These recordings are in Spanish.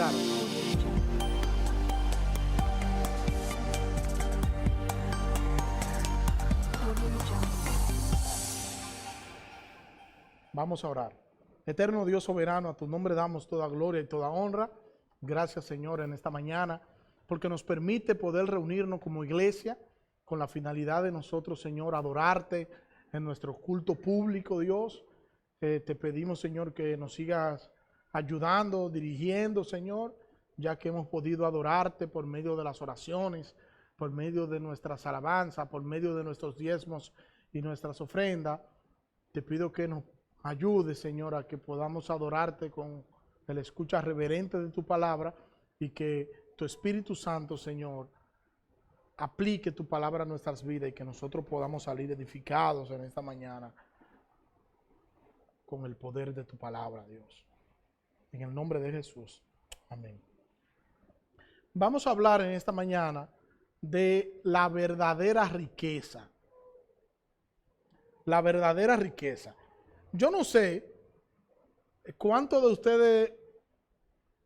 orar. Vamos a orar. Eterno Dios soberano, a tu nombre damos toda gloria y toda honra. Gracias, Señor, en esta mañana, porque nos permite poder reunirnos como iglesia con la finalidad de nosotros, Señor, adorarte en nuestro culto público, Dios. Te pedimos, Señor, que nos sigas ayudando, dirigiendo, Señor, ya que hemos podido adorarte por medio de las oraciones, por medio de nuestras alabanzas, por medio de nuestros diezmos y nuestras ofrendas. Te pido que nos ayudes, Señor, a que podamos adorarte con la escucha reverente de tu palabra y que tu Espíritu Santo, Señor, aplique tu palabra a nuestras vidas y que nosotros podamos salir edificados en esta mañana con el poder de tu palabra, Dios. En el nombre de Jesús. Amén. Vamos a hablar en esta mañana de la verdadera riqueza. La verdadera riqueza. Yo no sé cuántos de ustedes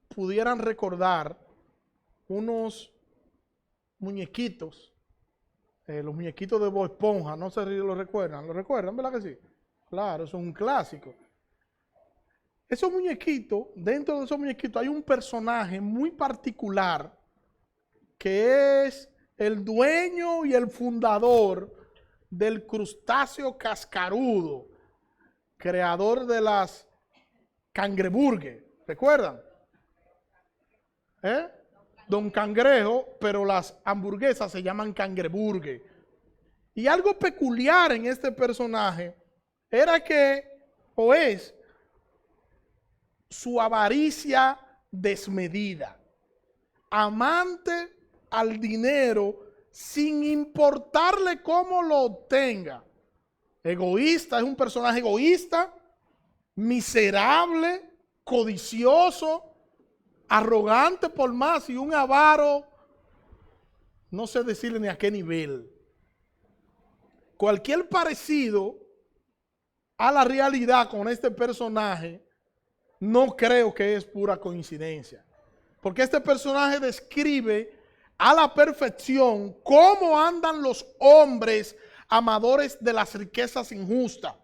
pudieran recordar unos muñequitos, los muñequitos de Bob Esponja, no sé si lo recuerdan, ¿verdad que sí? Claro, eso es un clásico. Esos muñequitos, dentro de esos muñequitos hay un personaje muy particular que es el dueño y el fundador del crustáceo cascarudo, creador de las cangreburgues, ¿recuerdan? Don Cangrejo, pero las hamburguesas se llaman cangreburgue. Y algo peculiar en este personaje era que, o es, su avaricia desmedida, amante al dinero sin importarle cómo lo obtenga. Egoísta, es un personaje egoísta, miserable, codicioso, arrogante por más y un avaro, no sé decirle ni a qué nivel. Cualquier parecido a la realidad con este personaje no creo que es pura coincidencia, porque este personaje describe a la perfección cómo andan los hombres amadores de las riquezas injustas.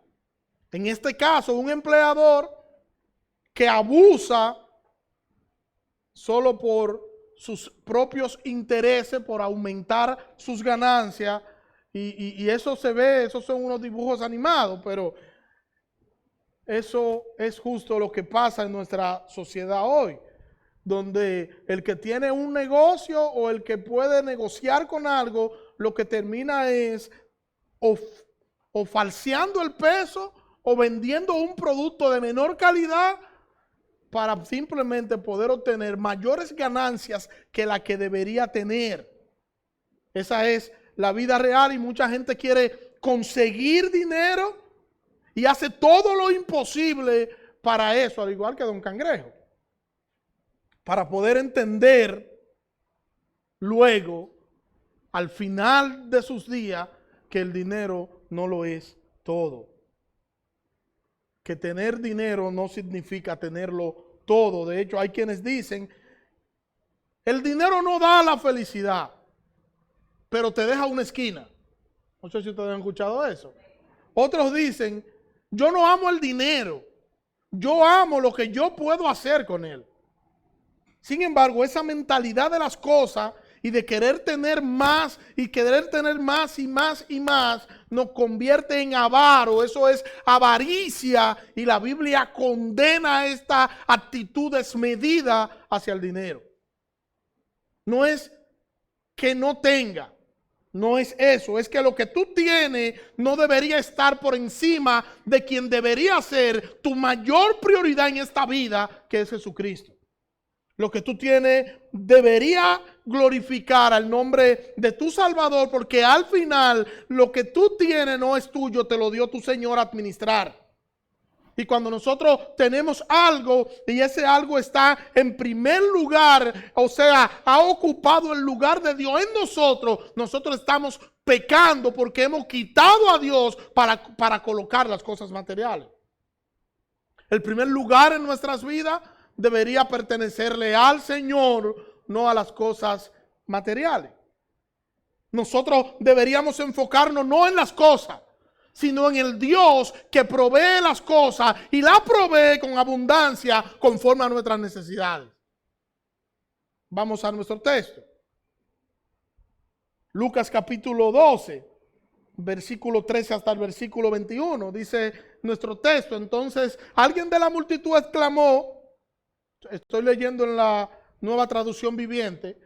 En este caso, un empleador que abusa solo por sus propios intereses, por aumentar sus ganancias, y eso se ve, esos son unos dibujos animados, pero eso es justo lo que pasa en nuestra sociedad hoy, donde el que tiene un negocio o el que puede negociar con algo, lo que termina es o falseando el peso o vendiendo un producto de menor calidad para simplemente poder obtener mayores ganancias que la que debería tener. Esa es la vida real y mucha gente quiere conseguir dinero y hace todo lo imposible para eso, al igual que Don Cangrejo, para poder entender luego, al final de sus días, que el dinero no lo es todo. Que tener dinero no significa tenerlo todo. De hecho, hay quienes dicen, el dinero no da la felicidad, pero te deja una esquina. No sé si ustedes han escuchado eso. Otros dicen, yo no amo el dinero, yo amo lo que yo puedo hacer con él. Sin embargo, esa mentalidad de las cosas y de querer tener más y querer tener más y más y más nos convierte en avaro. Eso es avaricia y la Biblia condena esta actitud desmedida hacia el dinero. No es que no tenga, no es eso, es que lo que tú tienes no debería estar por encima de quien debería ser tu mayor prioridad en esta vida, que es Jesucristo. Lo que tú tienes debería glorificar al nombre de tu Salvador, porque al final lo que tú tienes no es tuyo, te lo dio tu Señor a administrar. Y cuando nosotros tenemos algo y ese algo está en primer lugar, o sea, ha ocupado el lugar de Dios en nosotros, nosotros estamos pecando porque hemos quitado a Dios para colocar las cosas materiales. El primer lugar en nuestras vidas debería pertenecerle al Señor, no a las cosas materiales. Nosotros deberíamos enfocarnos no en las cosas, sino en el Dios que provee las cosas y las provee con abundancia conforme a nuestras necesidades. Vamos a nuestro texto. Lucas capítulo 12, versículo 13 hasta el versículo 21, dice nuestro texto. Entonces, alguien de la multitud exclamó, estoy leyendo en la Nueva Traducción Viviente.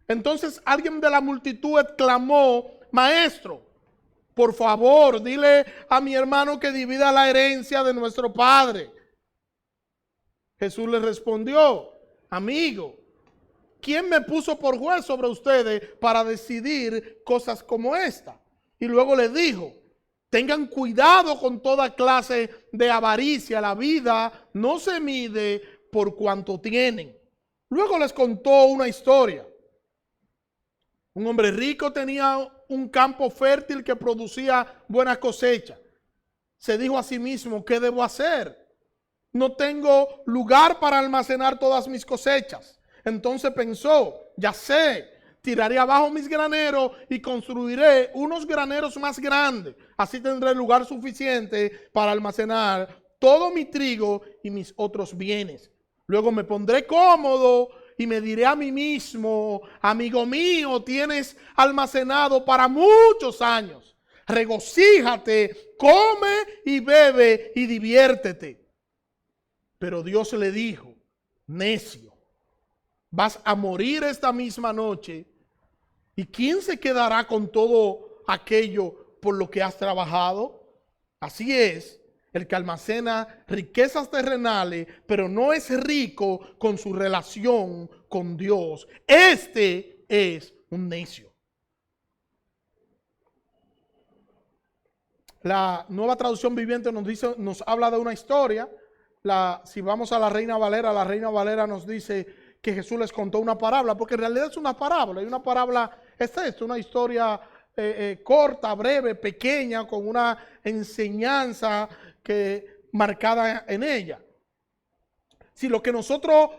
Entonces, alguien de la multitud exclamó, Maestro, por favor, dile a mi hermano que divida la herencia de nuestro padre. Jesús le respondió, amigo, ¿quién me puso por juez sobre ustedes para decidir cosas como esta? Y luego le dijo, tengan cuidado con toda clase de avaricia. La vida no se mide por cuanto tienen. Luego les contó una historia. Un hombre rico tenía un campo fértil que producía buena cosecha. Se dijo a sí mismo, ¿qué debo hacer? No tengo lugar para almacenar todas mis cosechas. Entonces pensó, ya sé, tiraré abajo mis graneros y construiré unos graneros más grandes. Así tendré lugar suficiente para almacenar todo mi trigo y mis otros bienes. Luego me pondré cómodo y me diré a mí mismo, amigo mío, tienes almacenado para muchos años. Regocíjate, come y bebe y diviértete. Pero Dios le dijo, necio, vas a morir esta misma noche. ¿Y quién se quedará con todo aquello por lo que has trabajado? Así es, el que almacena riquezas terrenales, pero no es rico con su relación con Dios. Este es un necio. La Nueva Traducción Viviente nos habla de una historia. Si vamos a la Reina Valera nos dice que Jesús les contó una parábola, porque en realidad es una parábola. Y una parábola es esto, una historia corta, breve, pequeña, con una enseñanza marcada en ella. Si lo que nosotros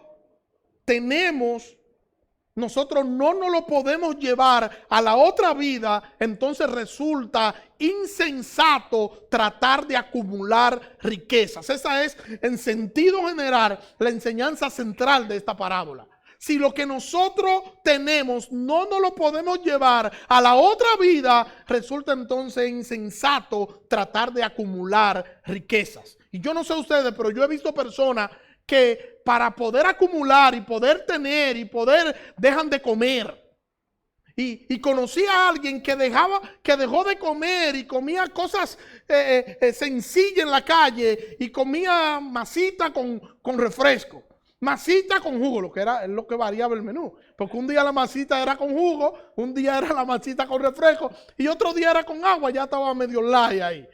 tenemos, nosotros no nos lo podemos llevar a la otra vida, entonces resulta insensato tratar de acumular riquezas. Esa es, en sentido general, la enseñanza central de esta parábola. Si lo que nosotros tenemos no nos lo podemos llevar a la otra vida, resulta entonces insensato tratar de acumular riquezas. Y yo no sé ustedes, pero yo he visto personas que para poder acumular y poder tener y poder dejan de comer. Y conocí a alguien que dejó de comer y comía cosas sencillas en la calle y comía masita con refresco. Masita con jugo, lo que variaba el menú. Porque un día la masita era con jugo, un día era la masita con refresco y otro día era con agua, ya estaba medio light ahí.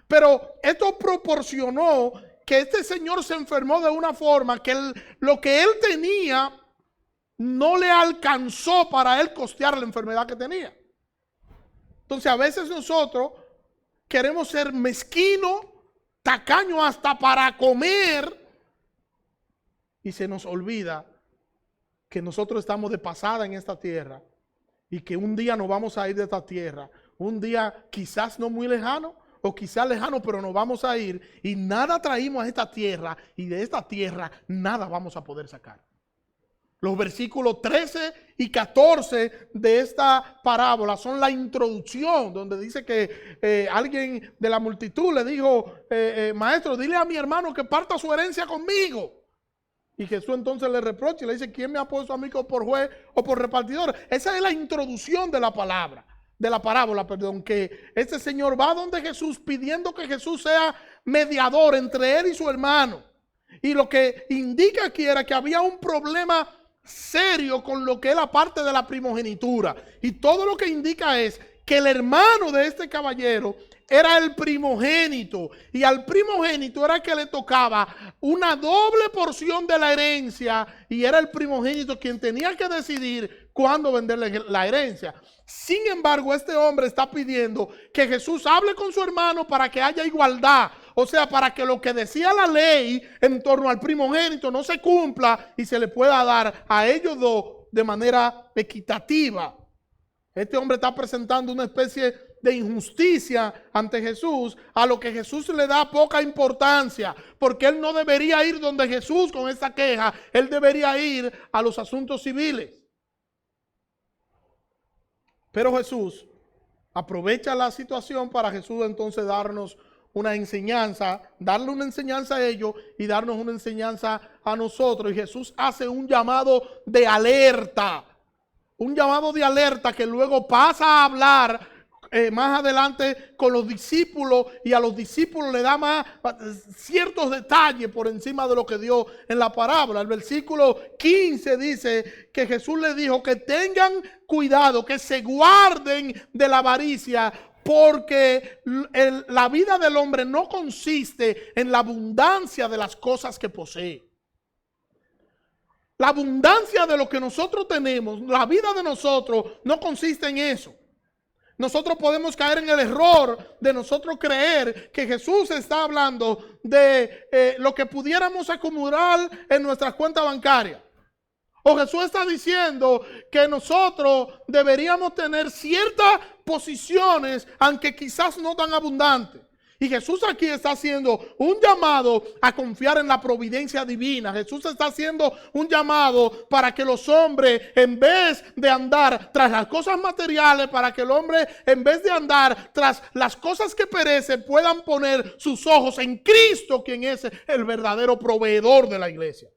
Pero esto proporcionó que este señor se enfermó de una forma que lo que él tenía no le alcanzó para él costear la enfermedad que tenía. Entonces a veces nosotros queremos ser mezquinos, tacaños hasta para comer, y se nos olvida que nosotros estamos de pasada en esta tierra y que un día nos vamos a ir de esta tierra. Un día quizás no muy lejano o quizás lejano, pero nos vamos a ir y nada traímos a esta tierra y de esta tierra nada vamos a poder sacar. Los versículos 13 y 14 de esta parábola son la introducción, donde dice que alguien de la multitud le dijo, maestro, dile a mi hermano que parta su herencia conmigo. Y Jesús entonces le reprocha y le dice, ¿quién me ha puesto a mí por juez o por repartidor? Esa es la introducción de la parábola, que este señor va donde Jesús pidiendo que Jesús sea mediador entre él y su hermano. Y lo que indica aquí era que había un problema serio con lo que es la parte de la primogenitura. Y todo lo que indica es que el hermano de este caballero era el primogénito, y al primogénito era que le tocaba una doble porción de la herencia, y era el primogénito quien tenía que decidir cuándo venderle la herencia. Sin embargo, este hombre está pidiendo que Jesús hable con su hermano para que haya igualdad, O sea, para que lo que decía la ley en torno al primogénito no se cumpla y se le pueda dar a ellos dos de manera equitativa. Este hombre está presentando una especie de injusticia ante Jesús, a lo que Jesús le da poca importancia, porque él no debería ir donde Jesús con esa queja, él debería ir a los asuntos civiles. Pero Jesús aprovecha la situación para Jesús entonces darnos una enseñanza, darle una enseñanza a ellos y darnos una enseñanza a nosotros. Y Jesús hace un llamado de alerta. Un llamado de alerta que luego pasa a hablar más adelante con los discípulos, y a los discípulos le da más ciertos detalles por encima de lo que dio en la parábola. El versículo 15 dice que Jesús les dijo que tengan cuidado, que se guarden de la avaricia, porque la vida del hombre no consiste en la abundancia de las cosas que posee. La abundancia de lo que nosotros tenemos, la vida de nosotros no consiste en eso. Nosotros podemos caer en el error de nosotros creer que Jesús está hablando de lo que pudiéramos acumular en nuestras cuentas bancarias. O Jesús está diciendo que nosotros deberíamos tener ciertas posiciones, aunque quizás no tan abundantes. Y Jesús aquí está haciendo un llamado a confiar en la providencia divina. Jesús está haciendo un llamado para que los hombres, en vez de andar tras las cosas materiales, para que el hombre, en vez de andar tras las cosas que perecen, puedan poner sus ojos en Cristo, quien es el verdadero proveedor de la iglesia.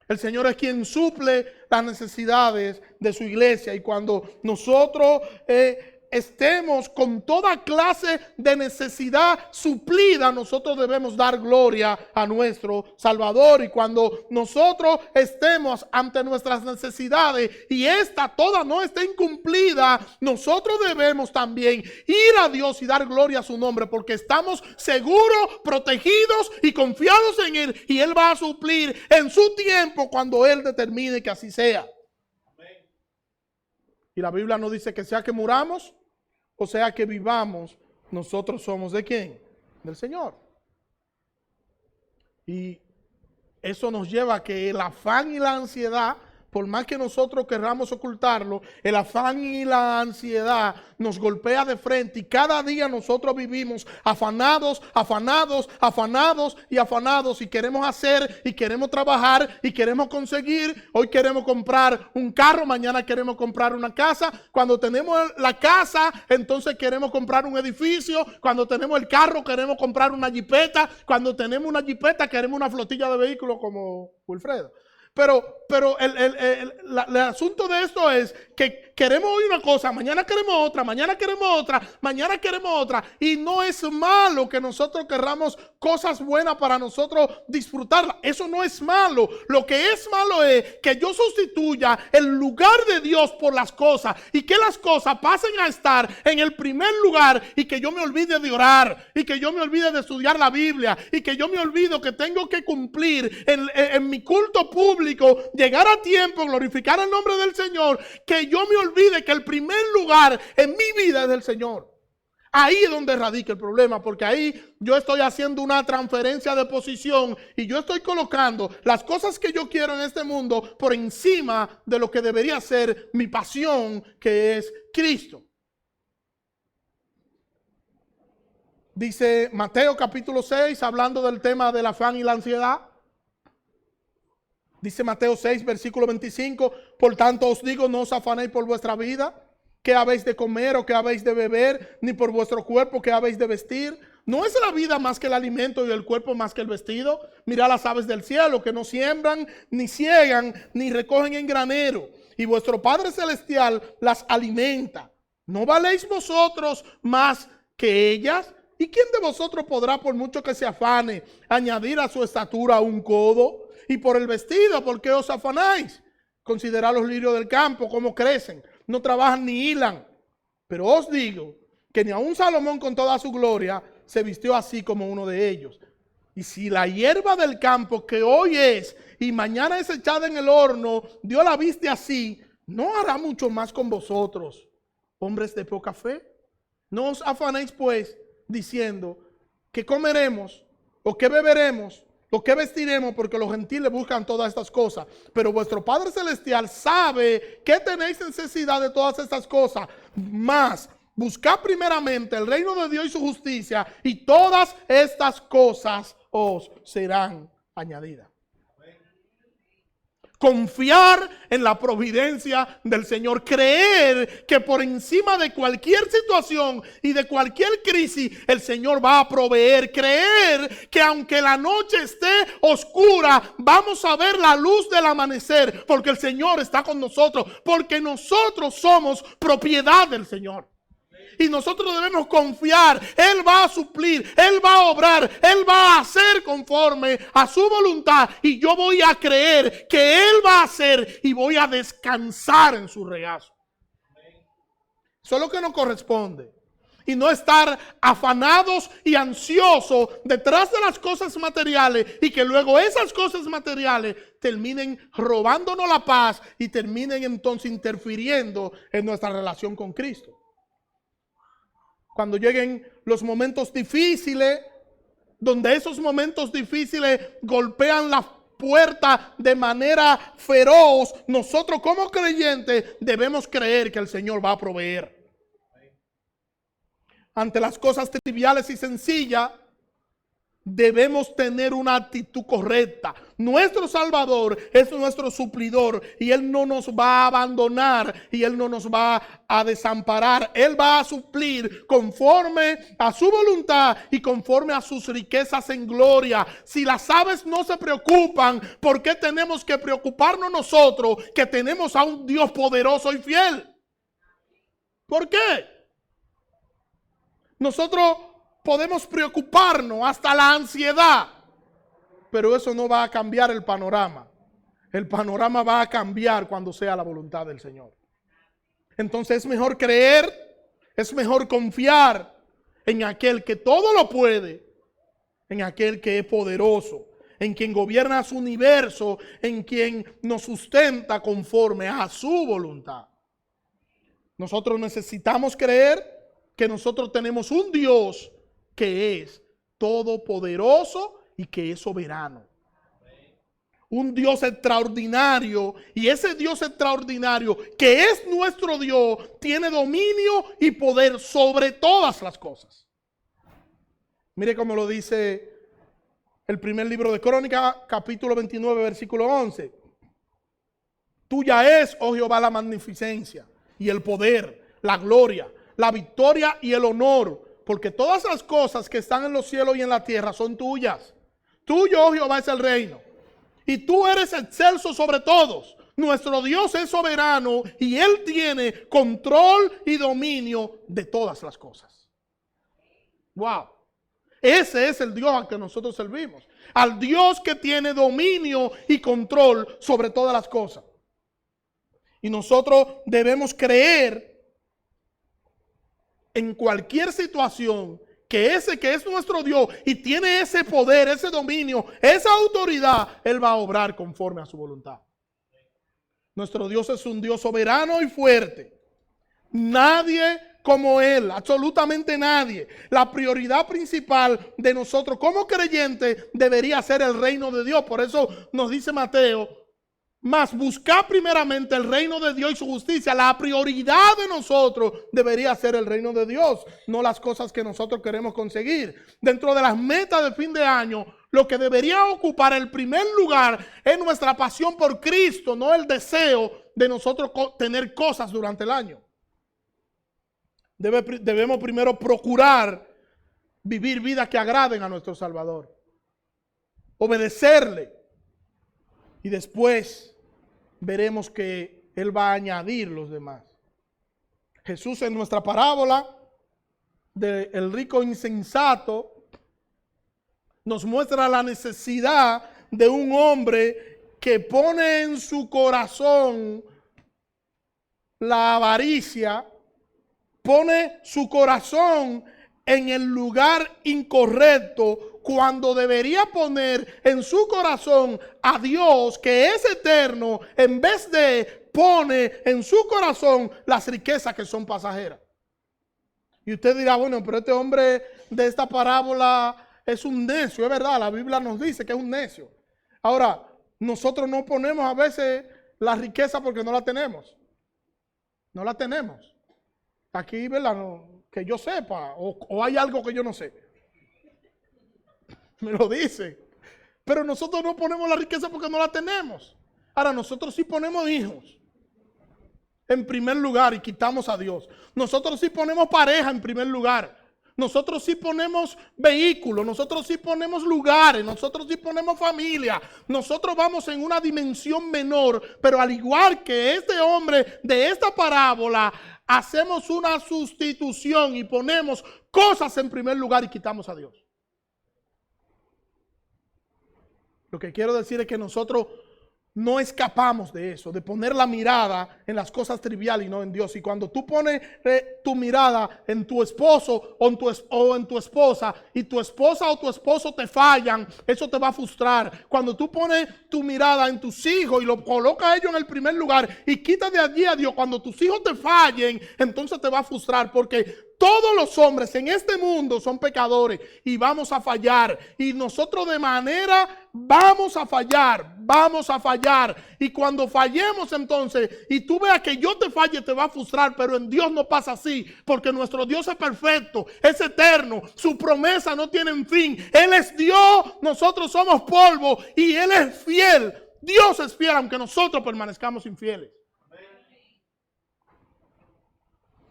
El Señor es quien suple las necesidades de su iglesia. Y cuando nosotros estemos con toda clase de necesidad suplida, nosotros debemos dar gloria a nuestro Salvador. Y cuando nosotros estemos ante nuestras necesidades y esta toda no esté incumplida, nosotros debemos también ir a Dios y dar gloria a su nombre, porque estamos seguros, protegidos y confiados en Él, y Él va a suplir en su tiempo cuando Él determine que así sea. Y la Biblia nos dice que sea que muramos o sea que vivamos, nosotros somos ¿de quién? Del Señor. Y eso nos lleva a que el afán y la ansiedad, por más que nosotros querramos ocultarlo, el afán y la ansiedad nos golpea de frente, y cada día nosotros vivimos afanados, afanados, afanados y afanados, y queremos hacer y queremos trabajar y queremos conseguir. Hoy queremos comprar un carro, mañana queremos comprar una casa. Cuando tenemos la casa, entonces queremos comprar un edificio. Cuando tenemos el carro, queremos comprar una jipeta. Cuando tenemos una jipeta, queremos una flotilla de vehículos como Wilfredo. Pero el asunto de esto es que queremos hoy una cosa, mañana queremos otra, mañana queremos otra, mañana queremos otra. Y no es malo que nosotros querramos cosas buenas para nosotros disfrutarlas. Eso no es malo. Lo que es malo es que yo sustituya el lugar de Dios por las cosas, y que las cosas pasen a estar en el primer lugar, y que yo me olvide de orar, y que yo me olvide de estudiar la Biblia, y que yo me olvido que tengo que cumplir en mi culto público, llegar a tiempo, glorificar el nombre del Señor, que yo me olvide que el primer lugar en mi vida es del Señor. Ahí es donde radica el problema, porque ahí yo estoy haciendo una transferencia de posición y yo estoy colocando las cosas que yo quiero en este mundo por encima de lo que debería ser mi pasión, que es Cristo. Dice Mateo capítulo 6, hablando del tema del afán y la ansiedad. Dice Mateo 6, versículo 25, por tanto os digo, no os afanéis por vuestra vida, qué habéis de comer o qué habéis de beber, ni por vuestro cuerpo, qué habéis de vestir. ¿No es la vida más que el alimento y el cuerpo más que el vestido? Mirad las aves del cielo, que no siembran, ni ciegan, ni recogen en granero, y vuestro Padre Celestial las alimenta. ¿No valéis vosotros más que ellas? ¿Y quién de vosotros podrá, por mucho que se afane, añadir a su estatura un codo? Y por el vestido, ¿por qué os afanáis? Considerad los lirios del campo, cómo crecen, no trabajan ni hilan. Pero os digo que ni aun Salomón con toda su gloria se vistió así como uno de ellos. Y si la hierba del campo, que hoy es y mañana es echada en el horno, Dios la viste así, ¿no hará mucho más con vosotros, hombres de poca fe? No os afanéis pues, diciendo, qué comeremos, o qué beberemos, o qué vestiremos, porque los gentiles buscan todas estas cosas. Pero vuestro Padre Celestial sabe que tenéis necesidad de todas estas cosas. Más, buscad primeramente el reino de Dios y su justicia, y todas estas cosas os serán añadidas. Confiar en la providencia del Señor. Creer que por encima de cualquier situación y de cualquier crisis, el Señor va a proveer. Creer que aunque la noche esté oscura, vamos a ver la luz del amanecer, porque el Señor está con nosotros, porque nosotros somos propiedad del Señor. Y nosotros debemos confiar. Él va a suplir, Él va a obrar, Él va a hacer conforme a su voluntad. Y yo voy a creer que Él va a hacer y voy a descansar en su regazo. Eso es lo que nos corresponde. Y no estar afanados y ansiosos detrás de las cosas materiales y que luego esas cosas materiales terminen robándonos la paz y terminen entonces interfiriendo en nuestra relación con Cristo. Cuando lleguen los momentos difíciles, donde esos momentos difíciles golpean la puerta de manera feroz, nosotros como creyentes debemos creer que el Señor va a proveer. Ante las cosas triviales y sencillas, debemos tener una actitud correcta. Nuestro Salvador es nuestro suplidor y Él no nos va a abandonar y Él no nos va a desamparar. Él va a suplir conforme a su voluntad y conforme a sus riquezas en gloria. Si las aves no se preocupan, ¿por qué tenemos que preocuparnos nosotros que tenemos a un Dios poderoso y fiel? ¿Por qué? Nosotros podemos preocuparnos hasta la ansiedad, pero eso no va a cambiar el panorama. El panorama va a cambiar cuando sea la voluntad del Señor. Entonces es mejor creer, es mejor confiar en aquel que todo lo puede, en aquel que es poderoso, en quien gobierna su universo, en quien nos sustenta conforme a su voluntad. Nosotros necesitamos creer que nosotros tenemos un Dios que es todopoderoso y que es soberano. Un Dios extraordinario, y ese Dios extraordinario que es nuestro Dios tiene dominio y poder sobre todas las cosas. Mire cómo lo dice el primer libro de Crónicas, capítulo 29, versículo 11. Tuya es, oh Jehová, la magnificencia y el poder, la gloria, la victoria y el honor, porque todas las cosas que están en los cielos y en la tierra son tuyas. Tuyo, oh Jehová, es el reino. Y tú eres excelso sobre todos. Nuestro Dios es soberano y Él tiene control y dominio de todas las cosas. Wow. Ese es el Dios al que nosotros servimos. Al Dios que tiene dominio y control sobre todas las cosas. Y nosotros debemos creer en cualquier situación que ese que es nuestro Dios y tiene ese poder, ese dominio, esa autoridad, Él va a obrar conforme a su voluntad. Nuestro Dios es un Dios soberano y fuerte. Nadie como Él, absolutamente nadie. La prioridad principal de nosotros como creyentes debería ser el reino de Dios. Por eso nos dice Mateo, mas buscar primeramente el reino de Dios y su justicia. La prioridad de nosotros debería ser el reino de Dios, no las cosas que nosotros queremos conseguir. Dentro de las metas de fin de año, lo que debería ocupar el primer lugar es nuestra pasión por Cristo, no el deseo de nosotros tener cosas durante el año. Debemos primero procurar vivir vidas que agraden a nuestro Salvador, obedecerle, y después veremos que Él va a añadir los demás. Jesús en nuestra parábola del rico insensato nos muestra la necesidad de un hombre que pone en su corazón la avaricia, pone su corazón en el lugar incorrecto cuando debería poner en su corazón a Dios, que es eterno, en vez de pone en su corazón las riquezas que son pasajeras. Y usted dirá, bueno, pero este hombre de esta parábola es un necio, es verdad, la Biblia nos dice que es un necio. Ahora, nosotros no ponemos a veces la riqueza porque no la tenemos. No la tenemos. Aquí, ¿verdad? No, que yo sepa, o hay algo que yo no sé. Me lo dice. Pero nosotros no ponemos la riqueza porque no la tenemos. Ahora, nosotros sí ponemos hijos en primer lugar y quitamos a Dios. Nosotros sí ponemos pareja en primer lugar. Nosotros sí ponemos vehículos, nosotros sí ponemos lugares, nosotros sí ponemos familia. Nosotros vamos en una dimensión menor, pero al igual que este hombre de esta parábola, hacemos una sustitución y ponemos cosas en primer lugar y quitamos a Dios. Lo que quiero decir es que nosotros no escapamos de eso, de poner la mirada en las cosas triviales y no en Dios. Y cuando tú pones tu mirada en tu esposo o en tu esposa, y tu esposa o tu esposo te fallan, eso te va a frustrar. Cuando tú pones tu mirada en tus hijos y lo colocas a ellos en el primer lugar y quitas de allí a Dios, cuando tus hijos te fallen, entonces te va a frustrar, porque todos los hombres en este mundo son pecadores y vamos a fallar. Y nosotros de manera vamos a fallar. Y cuando fallemos entonces, y tú veas que yo te falle, te va a frustrar. Pero en Dios no pasa así, porque nuestro Dios es perfecto, es eterno. Su promesa no tiene fin. Él es Dios, nosotros somos polvo y Él es fiel. Dios es fiel aunque nosotros permanezcamos infieles.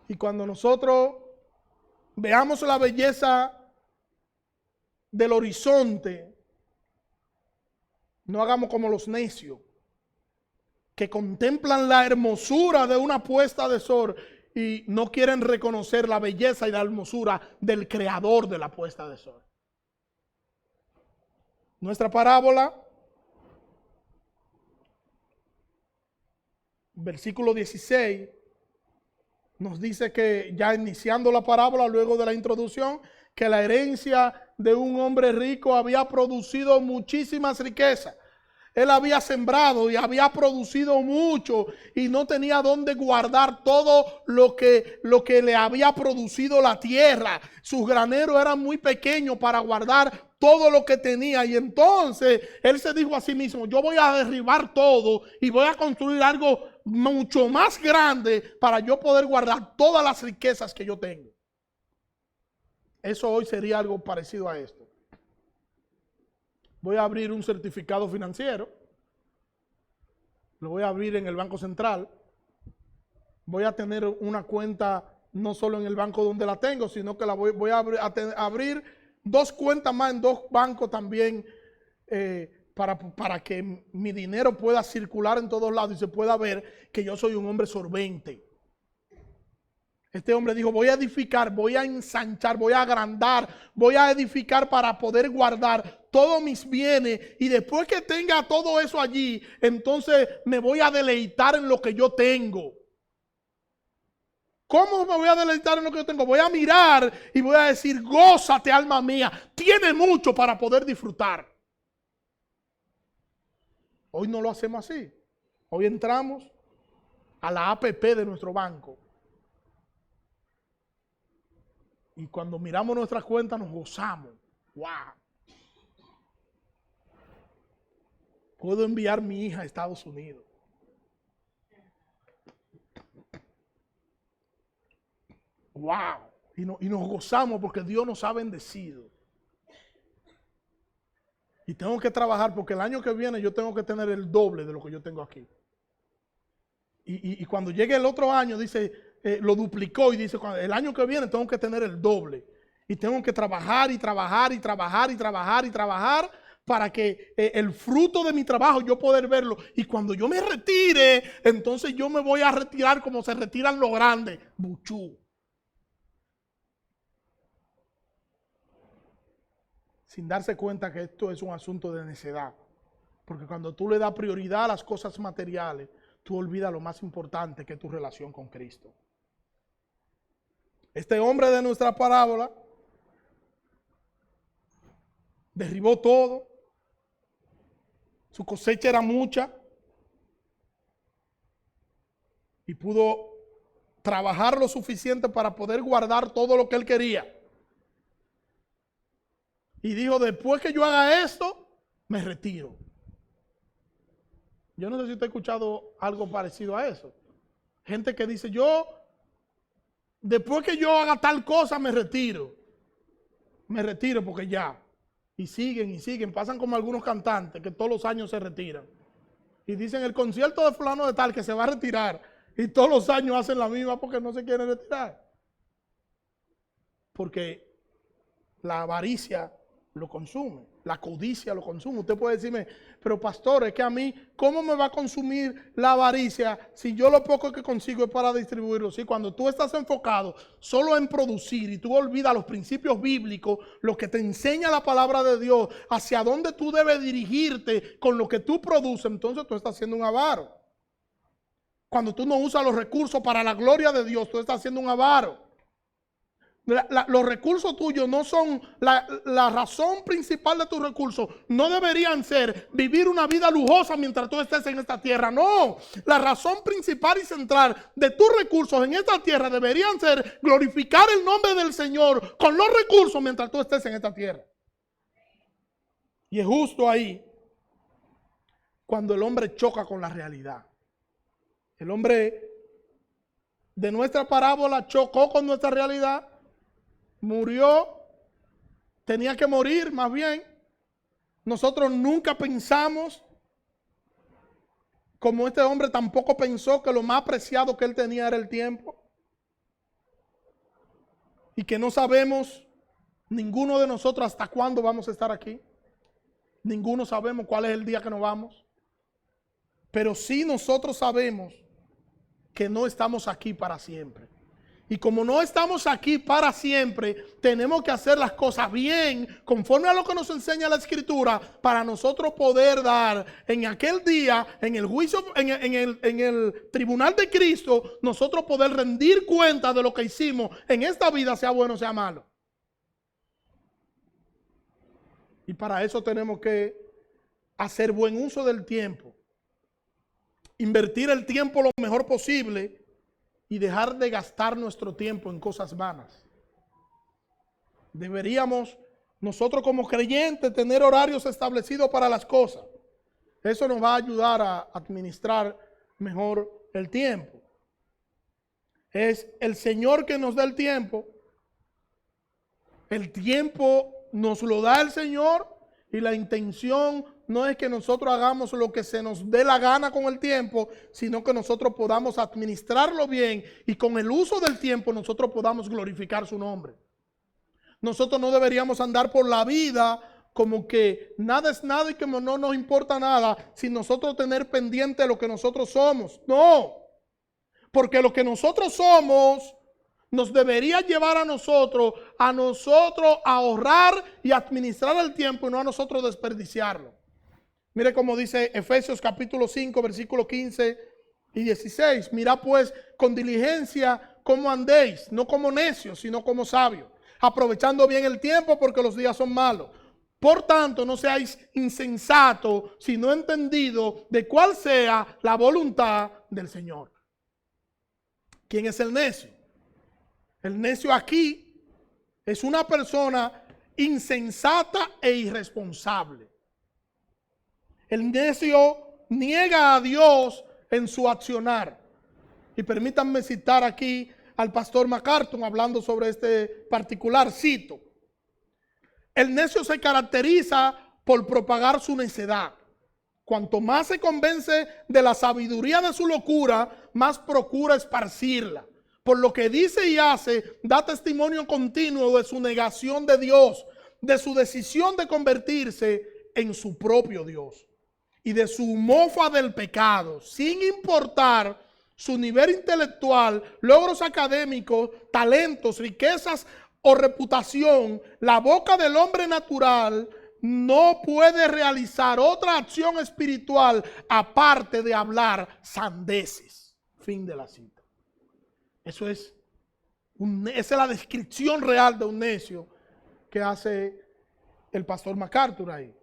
Y cuando nosotros veamos la belleza del horizonte, no hagamos como los necios que contemplan la hermosura de una puesta de sol y no quieren reconocer la belleza y la hermosura del creador de la puesta de sol. Nuestra parábola, versículo 16, nos dice que ya iniciando la parábola, luego de la introducción, que la herencia de un hombre rico había producido muchísimas riquezas. Él había sembrado y había producido mucho y no tenía dónde guardar todo lo que le había producido la tierra. Sus graneros eran muy pequeños para guardar todo lo que tenía. Y entonces él se dijo a sí mismo: yo voy a derribar todo y voy a construir algo mucho más grande para yo poder guardar todas las riquezas que yo tengo. Eso hoy sería algo parecido a esto. Voy a abrir un certificado financiero. Lo voy a abrir en el Banco Central. Voy a tener una cuenta no solo en el banco donde la tengo, sino que la voy a abrir dos cuentas más en dos bancos también, para que mi dinero pueda circular en todos lados y se pueda ver que yo soy un hombre solvente. Este hombre dijo: voy a edificar, voy a ensanchar, voy a agrandar, voy a edificar para poder guardar todos mis bienes, y después que tenga todo eso allí, entonces me voy a deleitar en lo que yo tengo. ¿Cómo me voy a deleitar en lo que yo tengo? Voy a mirar y voy a decir: gózate, alma mía, tiene mucho para poder disfrutar. Hoy no lo hacemos así. Hoy entramos a la APP de nuestro banco y cuando miramos nuestras cuentas nos gozamos. ¡Wow! Puedo enviar a mi hija a Estados Unidos. ¡Wow! Y nos gozamos porque Dios nos ha bendecido. Y tengo que trabajar porque el año que viene yo tengo que tener el doble de lo que yo tengo aquí. Y cuando llegue el otro año, dice, lo duplicó y dice: el año que viene tengo que tener el doble. Y tengo que trabajar para que el fruto de mi trabajo yo poder verlo. Y cuando yo me retire, entonces yo me voy a retirar como se retiran los grandes. Buchú. Sin darse cuenta que esto es un asunto de necedad. Porque cuando tú le das prioridad a las cosas materiales, tú olvidas lo más importante, que es tu relación con Cristo. Este hombre de nuestra parábola derribó todo. Su cosecha era mucha y pudo trabajar lo suficiente para poder guardar todo lo que él quería. Y dijo, después que yo haga esto, me retiro. Yo no sé si usted ha escuchado algo parecido a eso. Gente que dice, yo, después que yo haga tal cosa, me retiro. Me retiro porque ya. Y siguen. Pasan como algunos cantantes que todos los años se retiran. Y dicen, el concierto de fulano de tal que se va a retirar. Y todos los años hacen la misma porque no se quieren retirar. Porque la avaricia lo consume, la codicia lo consume. Usted puede decirme, pero pastor, es que a mí, ¿cómo me va a consumir la avaricia si yo lo poco que consigo es para distribuirlo? ¿Sí? Cuando tú estás enfocado solo en producir y tú olvidas los principios bíblicos, lo que te enseña la palabra de Dios, hacia dónde tú debes dirigirte con lo que tú produces, entonces tú estás siendo un avaro. Cuando tú no usas los recursos para la gloria de Dios, tú estás siendo un avaro. Los recursos tuyos no son la razón principal de tus recursos. No deberían ser vivir una vida lujosa mientras tú estés en esta tierra. No, la razón principal y central de tus recursos en esta tierra deberían ser glorificar el nombre del Señor con los recursos mientras tú estés en esta tierra. Y es justo ahí cuando el hombre choca con la realidad. El hombre de nuestra parábola chocó con nuestra realidad. Murió, tenía que morir más bien. Nosotros nunca pensamos, como este hombre tampoco pensó, que lo más preciado que él tenía era el tiempo. Y que no sabemos, ninguno de nosotros, hasta cuándo vamos a estar aquí. Ninguno sabemos cuál es el día que nos vamos. Pero sí nosotros sabemos que no estamos aquí para siempre. Y como no estamos aquí para siempre, tenemos que hacer las cosas bien, conforme a lo que nos enseña la Escritura, para nosotros poder dar en aquel día, en el juicio, en el tribunal de Cristo, nosotros poder rendir cuenta de lo que hicimos en esta vida, sea bueno o sea malo. Y para eso tenemos que hacer buen uso del tiempo, invertir el tiempo lo mejor posible y dejar de gastar nuestro tiempo en cosas vanas. Deberíamos nosotros como creyentes tener horarios establecidos para las cosas. Eso nos va a ayudar a administrar mejor el tiempo. Es el Señor que nos da el tiempo. El tiempo nos lo da el Señor y la intención no es que nosotros hagamos lo que se nos dé la gana con el tiempo, sino que nosotros podamos administrarlo bien y con el uso del tiempo nosotros podamos glorificar su nombre. Nosotros no deberíamos andar por la vida como que nada es nada y que no nos importa nada sin nosotros tener pendiente lo que nosotros somos. No, porque lo que nosotros somos nos debería llevar a nosotros a ahorrar y administrar el tiempo y no a nosotros desperdiciarlo. Mire cómo dice Efesios capítulo 5, versículos 15 y 16. Mirad pues con diligencia cómo andéis, no como necios, sino como sabios, aprovechando bien el tiempo porque los días son malos. Por tanto, no seáis insensatos, sino entendidos de cuál sea la voluntad del Señor. ¿Quién es el necio? El necio aquí es una persona insensata e irresponsable. El necio niega a Dios en su accionar. Y permítanme citar aquí al pastor MacArthur hablando sobre este particular cito. El necio se caracteriza por propagar su necedad. Cuanto más se convence de la sabiduría de su locura, más procura esparcirla. Por lo que dice y hace, da testimonio continuo de su negación de Dios, de su decisión de convertirse en su propio Dios y de su mofa del pecado, sin importar su nivel intelectual, logros académicos, talentos, riquezas o reputación. La boca del hombre natural no puede realizar otra acción espiritual aparte de hablar sandeces. Fin de la cita. Esa es la descripción real de un necio que hace el pastor MacArthur ahí.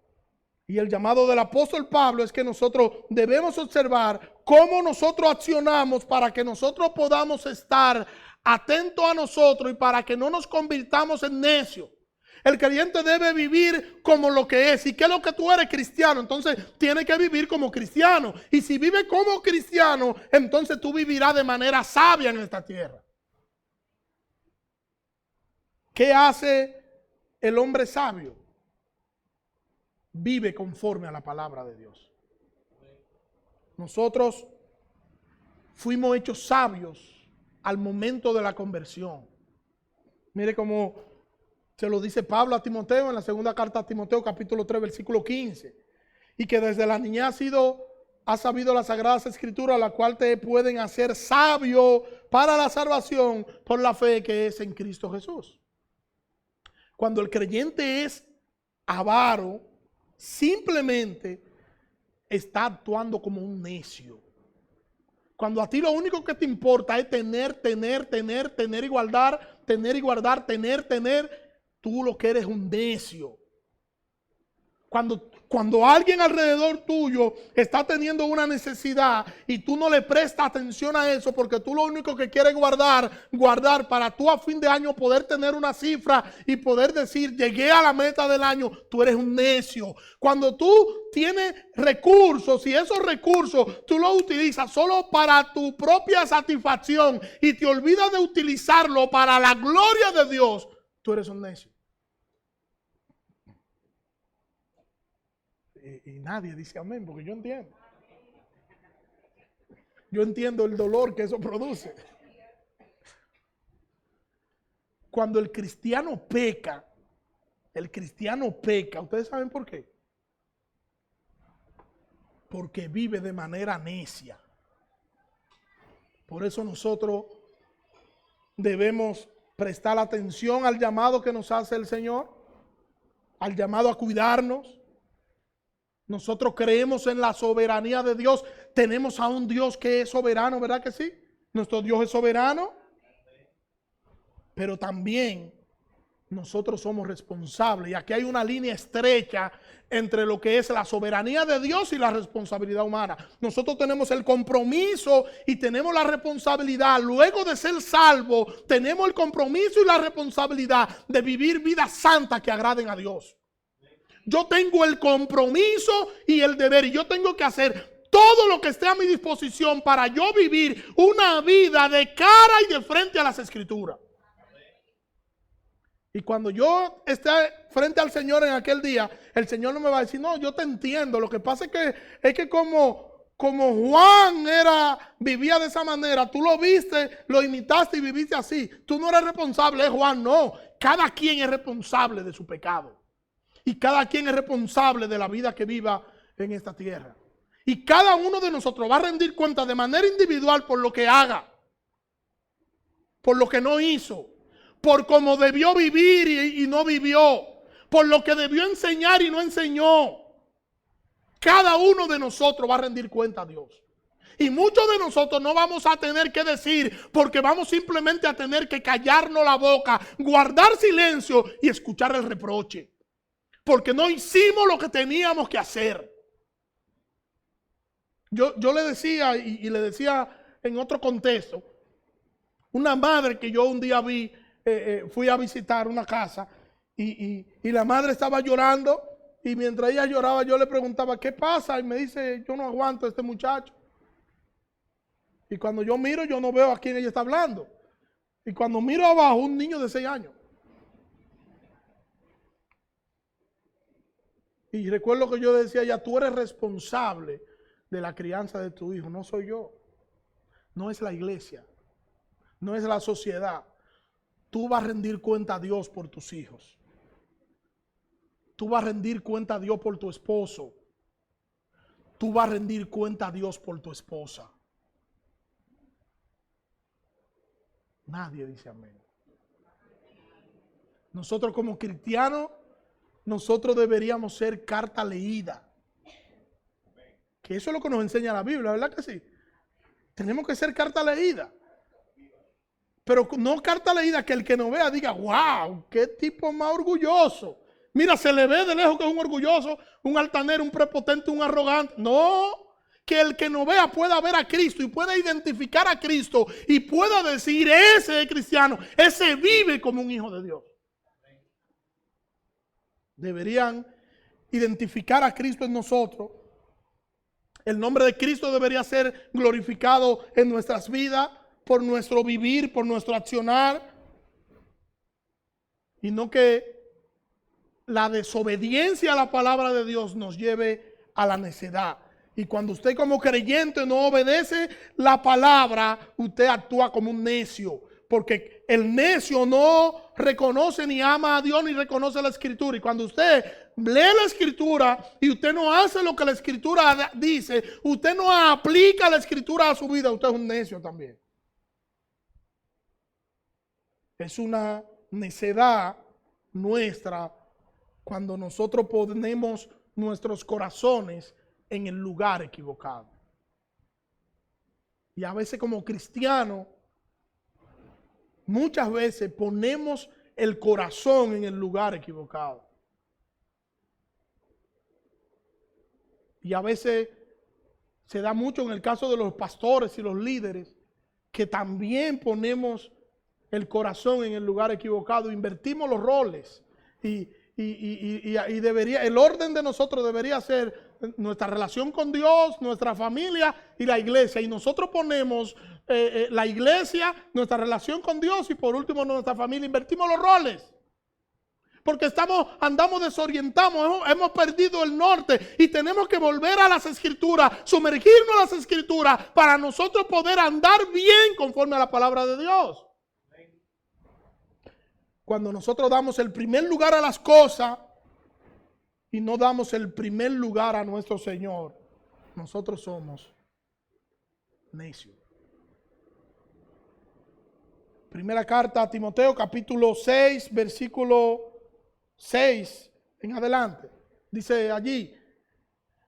Y el llamado del apóstol Pablo es que nosotros debemos observar cómo nosotros accionamos para que nosotros podamos estar atentos a nosotros y para que no nos convirtamos en necios. El creyente debe vivir como lo que es. ¿Y qué es lo que tú eres? Cristiano. Entonces tiene que vivir como cristiano. Y si vive como cristiano, entonces tú vivirás de manera sabia en esta tierra. ¿Qué hace el hombre sabio? Vive conforme a la palabra de Dios. Nosotros fuimos hechos sabios al momento de la conversión. Mire cómo se lo dice Pablo a Timoteo en la segunda carta a Timoteo, capítulo 3, versículo 15. Y que desde la niñez has sabido las sagradas escrituras, la cual te pueden hacer sabio para la salvación por la fe que es en Cristo Jesús. Cuando el creyente es avaro, simplemente está actuando como un necio. Cuando a ti lo único que te importa es tener y guardar, tener, tú lo que eres es un necio. Cuando alguien alrededor tuyo está teniendo una necesidad y tú no le prestas atención a eso porque tú lo único que quieres guardar para tú a fin de año poder tener una cifra y poder decir llegué a la meta del año, tú eres un necio. Cuando tú tienes recursos y esos recursos tú los utilizas solo para tu propia satisfacción y te olvidas de utilizarlo para la gloria de Dios, tú eres un necio. Y nadie dice amén, porque yo entiendo. Yo entiendo el dolor que eso produce. Cuando el cristiano peca, ¿ustedes saben por qué? Porque vive de manera necia. Por eso nosotros debemos prestar atención al llamado que nos hace el Señor, al llamado a cuidarnos. Nosotros creemos en la soberanía de Dios. Tenemos a un Dios que es soberano, ¿verdad que sí? Nuestro Dios es soberano. Pero también nosotros somos responsables. Y aquí hay una línea estrecha entre lo que es la soberanía de Dios y la responsabilidad humana. Nosotros tenemos el compromiso y tenemos la responsabilidad. Luego de ser salvos, tenemos el compromiso y la responsabilidad de vivir vidas santas que agraden a Dios. Yo tengo el compromiso y el deber y yo tengo que hacer todo lo que esté a mi disposición para yo vivir una vida de cara y de frente a las Escrituras. Y cuando yo esté frente al Señor en aquel día, el Señor no me va a decir, no, yo te entiendo. Lo que pasa es que como Juan vivía de esa manera, tú lo viste, lo imitaste y viviste así. Tú no eres responsable, es Juan, no. Cada quien es responsable de su pecado. Y cada quien es responsable de la vida que viva en esta tierra. Y cada uno de nosotros va a rendir cuenta de manera individual por lo que haga, por lo que no hizo, por cómo debió vivir y no vivió, por lo que debió enseñar y no enseñó. Cada uno de nosotros va a rendir cuenta a Dios. Y muchos de nosotros no vamos a tener que decir, porque vamos simplemente a tener que callarnos la boca, guardar silencio y escuchar el reproche. Porque no hicimos lo que teníamos que hacer. Yo le decía, y le decía en otro contexto, una madre que yo un día vi, fui a visitar una casa, y la madre estaba llorando, y mientras ella lloraba yo le preguntaba, ¿qué pasa? Y me dice, yo no aguanto a este muchacho. Y cuando yo miro, yo no veo a quién ella está hablando. Y cuando miro abajo, un niño de 6 años. Y recuerdo que yo decía, ya tú eres responsable de la crianza de tu hijo, no soy yo. No es la iglesia, no es la sociedad. Tú vas a rendir cuenta a Dios por tus hijos. Tú vas a rendir cuenta a Dios por tu esposo. Tú vas a rendir cuenta a Dios por tu esposa. Nadie dice amén. Nosotros como cristianos, nosotros deberíamos ser carta leída. Que eso es lo que nos enseña la Biblia, ¿verdad que sí? Tenemos que ser carta leída. Pero no carta leída que el que nos vea diga, wow, qué tipo más orgulloso. Mira, se le ve de lejos que es un orgulloso, un altanero, un prepotente, un arrogante. No, que el que nos vea pueda ver a Cristo y pueda identificar a Cristo y pueda decir, ese es cristiano, ese vive como un hijo de Dios. deberían identificar a Cristo en nosotros. El nombre de Cristo debería ser glorificado en nuestras vidas por nuestro vivir, por nuestro accionar. Y no que la desobediencia a la palabra de Dios nos lleve a la necedad. Y cuando usted como creyente no obedece la palabra, usted actúa como un necio. Porque el necio no reconoce ni ama a Dios ni reconoce la Escritura. Y cuando usted lee la Escritura y usted no hace lo que la Escritura dice, usted no aplica la Escritura a su vida, usted es un necio también. Es una necedad nuestra cuando nosotros ponemos nuestros corazones en el lugar equivocado. Y a veces como cristianos, muchas veces ponemos el corazón en el lugar equivocado. Y a veces se da mucho en el caso de los pastores y los líderes, que también ponemos el corazón en el lugar equivocado, invertimos los roles y debería, el orden de nosotros debería ser nuestra relación con Dios, nuestra familia y la iglesia. Y nosotros ponemos la iglesia, nuestra relación con Dios y por último nuestra familia. Invertimos los roles. Porque andamos desorientados, hemos perdido el norte y tenemos que volver a las Escrituras, sumergirnos en las Escrituras para nosotros poder andar bien conforme a la palabra de Dios. Cuando nosotros damos el primer lugar a las cosas y no damos el primer lugar a nuestro Señor, nosotros somos necios. Primera carta a Timoteo, capítulo 6, versículo 6 en adelante. Dice allí: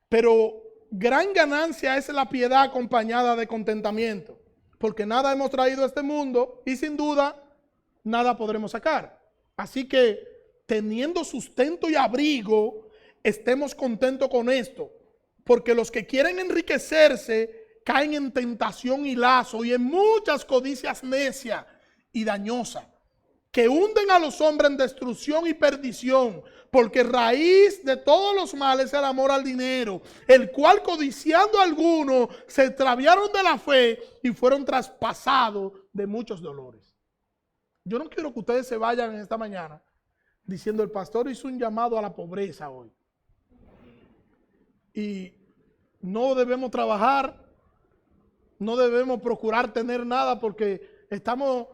pero gran ganancia es la piedad acompañada de contentamiento, porque nada hemos traído a este mundo y sin duda nada podremos sacar. Así que teniendo sustento y abrigo, estemos contentos con esto, porque los que quieren enriquecerse caen en tentación y lazo y en muchas codicias necias y dañosas, que hunden a los hombres en destrucción y perdición, porque raíz de todos los males es el amor al dinero, el cual codiciando a algunos se extraviaron de la fe y fueron traspasados de muchos dolores. Yo no quiero que ustedes se vayan en esta mañana diciendo: el pastor hizo un llamado a la pobreza hoy. Y no debemos trabajar, no debemos procurar tener nada porque estamos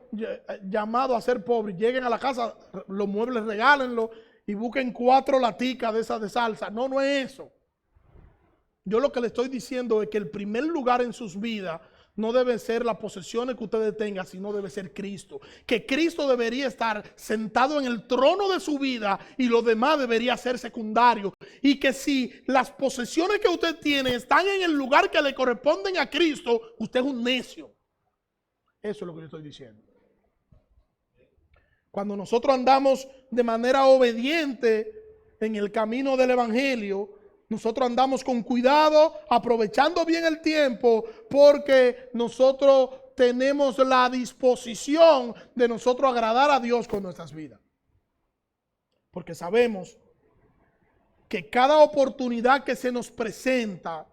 llamados a ser pobres. Lleguen a la casa, los muebles regálenlo y busquen 4 laticas de esas de salsa. No, no es eso. Yo lo que le estoy diciendo es que el primer lugar en sus vidas no deben ser las posesiones que ustedes tengan, sino debe ser Cristo. Que Cristo debería estar sentado en el trono de su vida y lo demás debería ser secundario. Y que si las posesiones que usted tiene están en el lugar que le corresponden a Cristo, usted es un necio. Eso es lo que yo estoy diciendo. Cuando nosotros andamos de manera obediente en el camino del Evangelio, nosotros andamos con cuidado, aprovechando bien el tiempo, porque nosotros tenemos la disposición de nosotros agradar a Dios con nuestras vidas. Porque sabemos que cada oportunidad que se nos presenta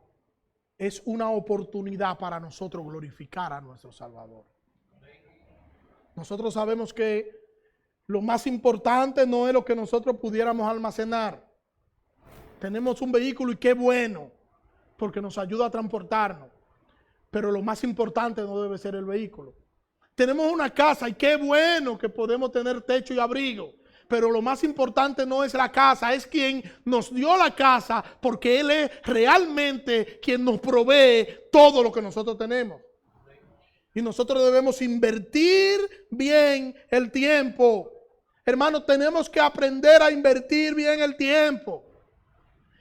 es una oportunidad para nosotros glorificar a nuestro Salvador. Nosotros sabemos que lo más importante no es lo que nosotros pudiéramos almacenar. Tenemos un vehículo y qué bueno, porque nos ayuda a transportarnos. Pero lo más importante no debe ser el vehículo. Tenemos una casa y qué bueno que podemos tener techo y abrigo. Pero lo más importante no es la casa, es quien nos dio la casa, porque Él es realmente quien nos provee todo lo que nosotros tenemos. Y nosotros debemos invertir bien el tiempo. Hermanos, tenemos que aprender a invertir bien el tiempo.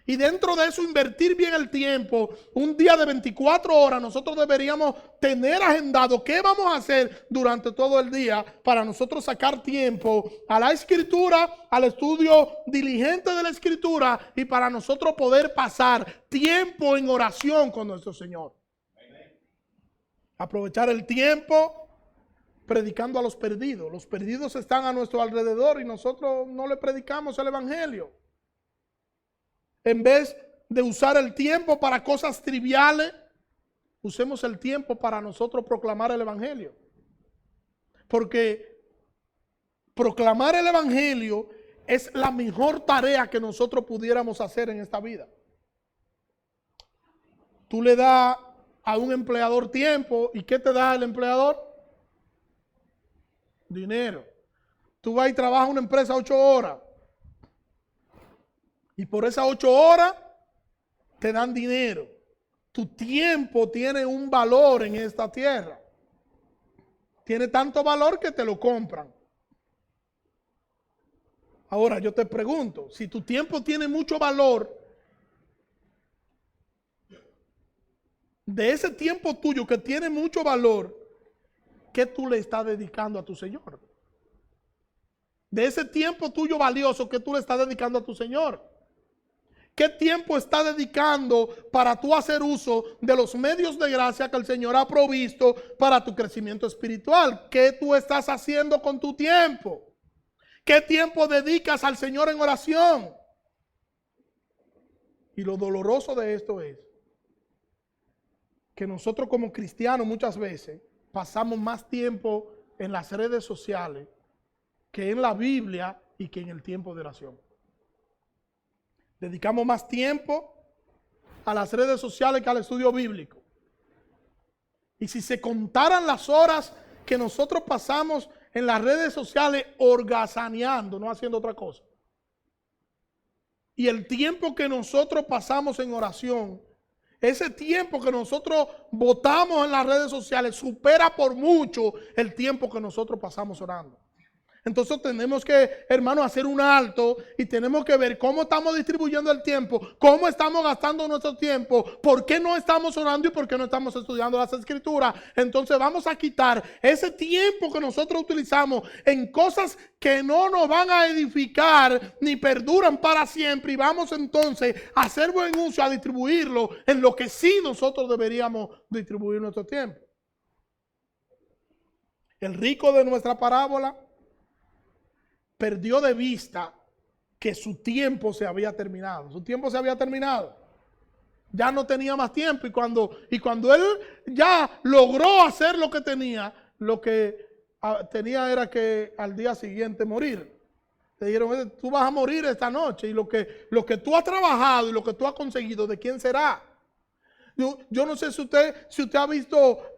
Y dentro de eso, invertir bien el tiempo, un día de 24 horas, nosotros deberíamos tener agendado qué vamos a hacer durante todo el día para nosotros sacar tiempo a la Escritura, al estudio diligente de la Escritura y para nosotros poder pasar tiempo en oración con nuestro Señor. Aprovechar el tiempo predicando a los perdidos. Los perdidos están a nuestro alrededor y nosotros no le predicamos el Evangelio. En vez de usar el tiempo para cosas triviales, usemos el tiempo para nosotros proclamar el Evangelio. Porque proclamar el Evangelio es la mejor tarea que nosotros pudiéramos hacer en esta vida. Tú le das a un empleador tiempo, ¿y qué te da el empleador? Dinero. Tú vas y trabajas en una empresa 8 horas. Y por esas 8 horas te dan dinero. Tu tiempo tiene un valor en esta tierra. Tiene tanto valor que te lo compran. Ahora yo te pregunto, si tu tiempo tiene mucho valor, de ese tiempo tuyo que tiene mucho valor, ¿qué tú le estás dedicando a tu Señor? De ese tiempo tuyo valioso, ¿qué tú le estás dedicando a tu Señor? ¿Qué tiempo estás dedicando para tú hacer uso de los medios de gracia que el Señor ha provisto para tu crecimiento espiritual? ¿Qué tú estás haciendo con tu tiempo? ¿Qué tiempo dedicas al Señor en oración? Y lo doloroso de esto es que nosotros como cristianos muchas veces pasamos más tiempo en las redes sociales que en la Biblia y que en el tiempo de oración. Dedicamos más tiempo a las redes sociales que al estudio bíblico. Y si se contaran las horas que nosotros pasamos en las redes sociales holgazaneando, no haciendo otra cosa, y el tiempo que nosotros pasamos en oración, ese tiempo que nosotros botamos en las redes sociales supera por mucho el tiempo que nosotros pasamos orando. Entonces tenemos que, hermano, hacer un alto y tenemos que ver cómo estamos distribuyendo el tiempo, cómo estamos gastando nuestro tiempo, por qué no estamos orando y por qué no estamos estudiando las Escrituras. Entonces vamos a quitar ese tiempo que nosotros utilizamos en cosas que no nos van a edificar ni perduran para siempre, y vamos entonces a hacer buen uso, a distribuirlo en lo que sí nosotros deberíamos distribuir nuestro tiempo. El rico de nuestra parábola perdió de vista que su tiempo se había terminado. Su tiempo se había terminado. Ya no tenía más tiempo. Y cuando él ya logró hacer lo que tenía era que al día siguiente morir. Le dijeron, tú vas a morir esta noche. Y lo que tú has trabajado y lo que tú has conseguido, ¿de quién será? Yo no sé si usted ha visto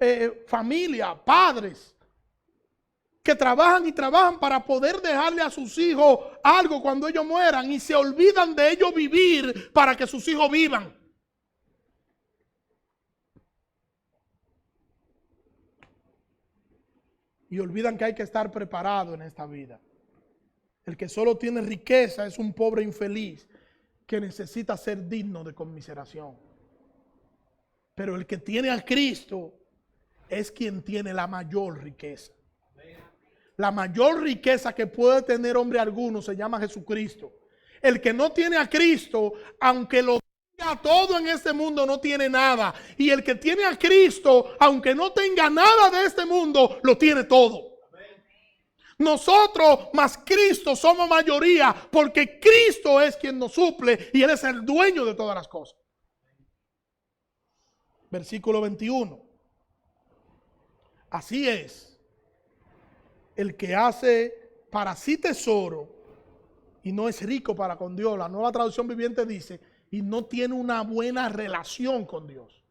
familia, padres, que trabajan y trabajan para poder dejarle a sus hijos algo cuando ellos mueran y se olvidan de ellos vivir para que sus hijos vivan. Y olvidan que hay que estar preparado en esta vida. El que solo tiene riqueza es un pobre infeliz que necesita ser digno de conmiseración. Pero el que tiene a Cristo es quien tiene la mayor riqueza. La mayor riqueza que puede tener hombre alguno se llama Jesucristo. El que no tiene a Cristo, aunque lo tenga todo en este mundo, no tiene nada. Y el que tiene a Cristo, aunque no tenga nada de este mundo, lo tiene todo. Nosotros más Cristo somos mayoría, porque Cristo es quien nos suple y Él es el dueño de todas las cosas. Versículo 21. Así es el que hace para sí tesoro y no es rico para con Dios. La Nueva Traducción Viviente dice, y no tiene una buena relación con Dios.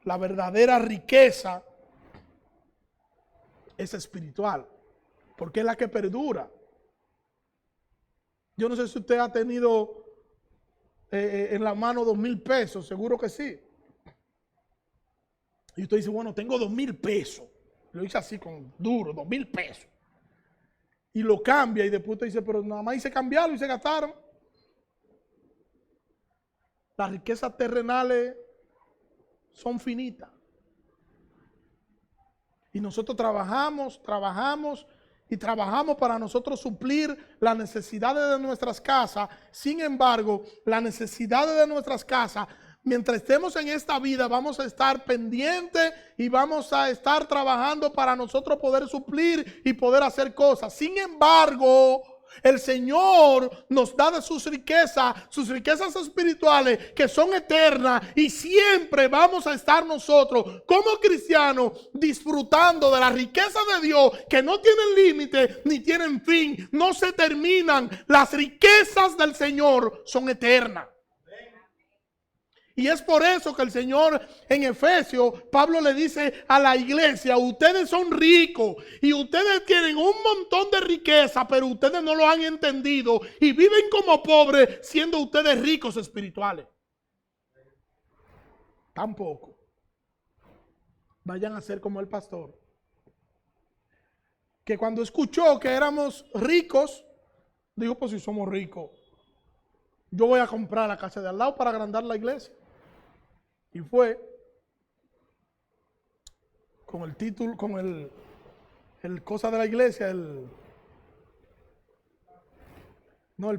La verdadera riqueza es espiritual, porque es la que perdura. Yo no sé si usted ha tenido en la mano 2,000 pesos, seguro que sí. Y usted dice, bueno, tengo 2,000 pesos. Lo hice así con duro, 2,000 pesos. Y lo cambia y después usted dice, pero nada más hice cambiarlo y se gastaron. Las riquezas terrenales son finitas. Y nosotros trabajamos para nosotros suplir las necesidades de nuestras casas. Sin embargo, las necesidades de nuestras casas, mientras estemos en esta vida, vamos a estar pendientes y vamos a estar trabajando para nosotros poder suplir y poder hacer cosas. Sin embargo, El Señor nos da de sus riquezas espirituales que son eternas, y siempre vamos a estar nosotros como cristianos disfrutando de las riquezas de Dios que no tienen límite ni tienen fin, no se terminan. Las riquezas del Señor son eternas. Y es por eso que el Señor en Efesios, Pablo le dice a la iglesia: ustedes son ricos y ustedes tienen un montón de riqueza, pero ustedes no lo han entendido y viven como pobres siendo ustedes ricos espirituales. Tampoco vayan a ser como el pastor, que cuando escuchó que éramos ricos, dijo: pues si somos ricos, yo voy a comprar la casa de al lado para agrandar la iglesia. Y fue con el título, con el cosa de la iglesia, el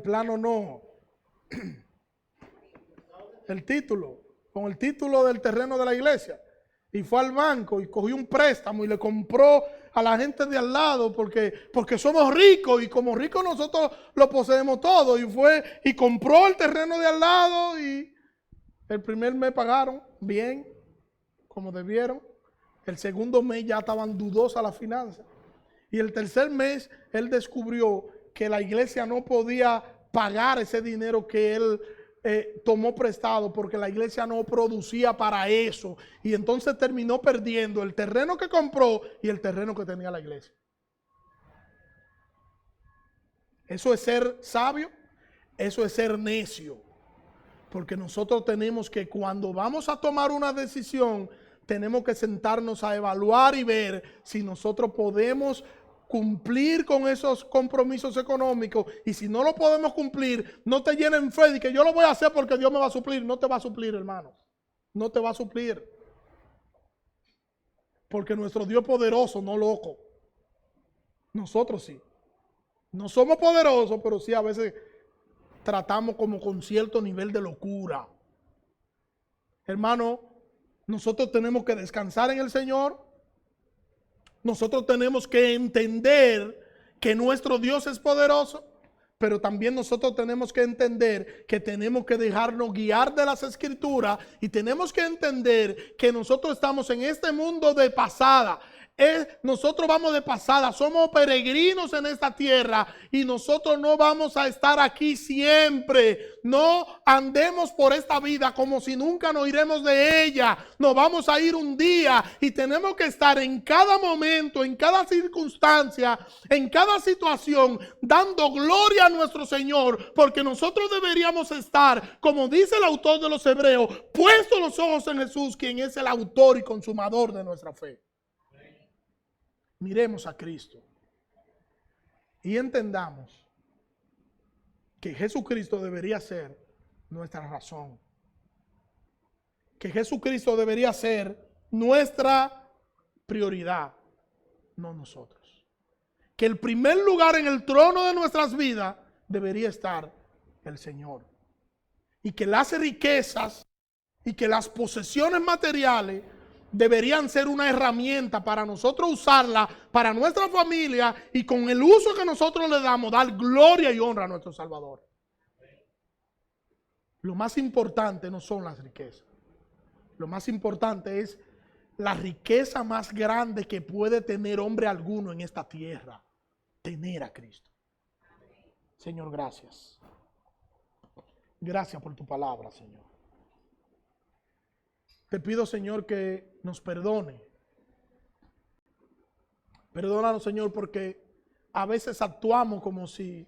plano no, el título, con el título del terreno de la iglesia. Y fue al banco y cogió un préstamo y le compró a la gente de al lado porque somos ricos y como ricos nosotros lo poseemos todo. Y fue y compró el terreno de al lado y el primer mes pagaron bien, como debieron. El segundo mes ya estaban dudosas las finanzas. Y el tercer mes él descubrió que la iglesia no podía pagar ese dinero que él tomó prestado, porque la iglesia no producía para eso. Y entonces terminó perdiendo el terreno que compró y el terreno que tenía la iglesia. Eso es ser sabio, eso es ser necio. Porque nosotros tenemos que, cuando vamos a tomar una decisión, tenemos que sentarnos a evaluar y ver si nosotros podemos cumplir con esos compromisos económicos. Y si no lo podemos cumplir, no te llenen fe de que yo lo voy a hacer porque Dios me va a suplir. No te va a suplir, hermano. No te va a suplir. Porque nuestro Dios poderoso, no loco. Nosotros sí. No somos poderosos, pero sí a veces tratamos como con cierto nivel de locura. Hermano, nosotros tenemos que descansar en el Señor. Nosotros tenemos que entender que nuestro Dios es poderoso, pero también nosotros tenemos que entender que tenemos que dejarnos guiar de las Escrituras, y tenemos que entender que nosotros estamos en este mundo de pasada. Nosotros vamos de pasada, somos peregrinos en esta tierra y nosotros no vamos a estar aquí siempre. No andemos por esta vida como si nunca nos iremos de ella. Nos vamos a ir un día y tenemos que estar en cada momento, en cada circunstancia, en cada situación, dando gloria a nuestro Señor, porque nosotros deberíamos estar, como dice el autor de los Hebreos, puestos los ojos en Jesús, quien es el autor y consumador de nuestra fe. Miremos a Cristo y entendamos que Jesucristo debería ser nuestra razón, que Jesucristo debería ser nuestra prioridad, no nosotros. Que el primer lugar en el trono de nuestras vidas debería estar el Señor, y que las riquezas y que las posesiones materiales deberían ser una herramienta para nosotros usarla para nuestra familia, y con el uso que nosotros le damos, dar gloria y honra a nuestro Salvador. Lo más importante no son las riquezas. Lo más importante es la riqueza más grande que puede tener hombre alguno en esta tierra: tener a Cristo. Señor, gracias. Gracias por tu palabra, Señor. Te pido, Señor, que nos perdone. Perdónanos, Señor, porque a veces actuamos como si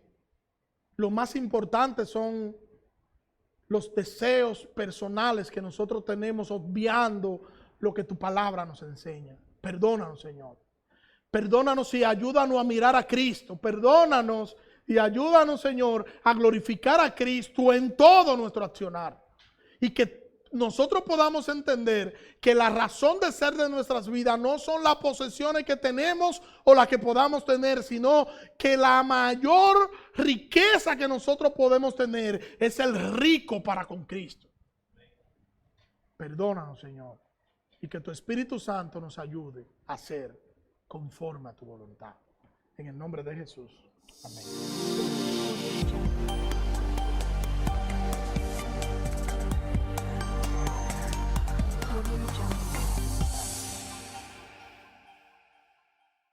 lo más importante son los deseos personales que nosotros tenemos, obviando lo que tu palabra nos enseña. Perdónanos, Señor. Perdónanos y ayúdanos a mirar a Cristo. Perdónanos y ayúdanos, Señor, a glorificar a Cristo en todo nuestro accionar. Y que nosotros podamos entender que la razón de ser de nuestras vidas no son las posesiones que tenemos o las que podamos tener, sino que la mayor riqueza que nosotros podemos tener es el rico para con Cristo. Perdónanos, Señor, y que tu Espíritu Santo nos ayude a ser conforme a tu voluntad. en el nombre de Jesús. Amén.